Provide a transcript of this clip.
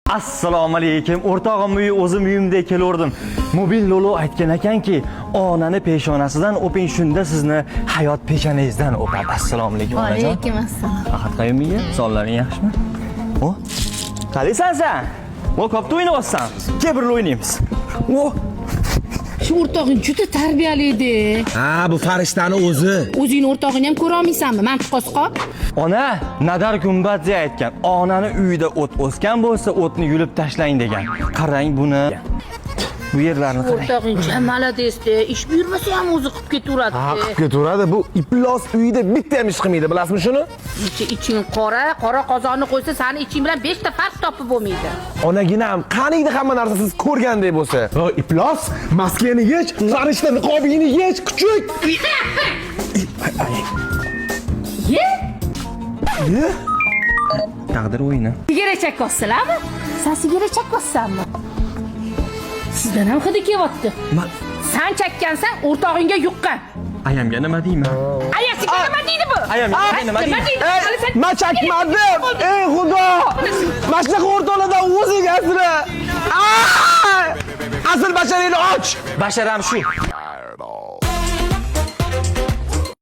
Assalomu alaykum. O'rtog'imni o'zim uyimda kelgandim. Mobil Lolo aytgan ekanki, onani peshonasidan o'ping, shunda sizni hayot peshonangizdan o'padi. Assalomu alaykum onajon. Alaykum assalom. Faqat qayermiga? Sonlaring yaxshimi? O? Qalaysan sen? O, kopta o'ynayapsan. Kel birga o'ynaymiz. O, Shu o'rtog'ing juda tarbiyali edi. Ha, bu farishtani o'zi. O'zingni o'rtog'ini ham ko'ra olmaysanmi? Mantiq qosqoq. ona Nadar Gumbadze aytgan, onani uyida o't o'sgan bo'lsa, o'tni yulib tashlang degan. Qarang buni. Bu yerlarni qarang. O'rtog'ing molodesda, ish buyurmasa ham o'zi qilib ketaveradi. Ha, qilib ketaveradi. Bu iflos uyida bitta ham ish qilmaydi, bilasizmi shuni? Iching qora qozonni qo'ysa, seni iching bilan 5 ta farq topib bo'lmaydi. Onaginam, qaniydi hamma narsa siz ko'rgandek bo'lsa. Ha, iflos, maskani yech, farishta niqobingni yech, kuchuk. Ye? Taqdir o'yini. Sigara chakkosizlarmi? Sen sigara chakkossanmi? Sizdan ham hidi kelyapti. Sen chakkansan, o'rtog'ingga yuqqan. Ayamga nima deyman? Ayasiga nima deydi bu? Ayamga nima deydi? Men chakmadim. Ey xudo! Mana shunaqa o'rtoqlardan o'zing asra. Asl basharangni och. Basharam shu.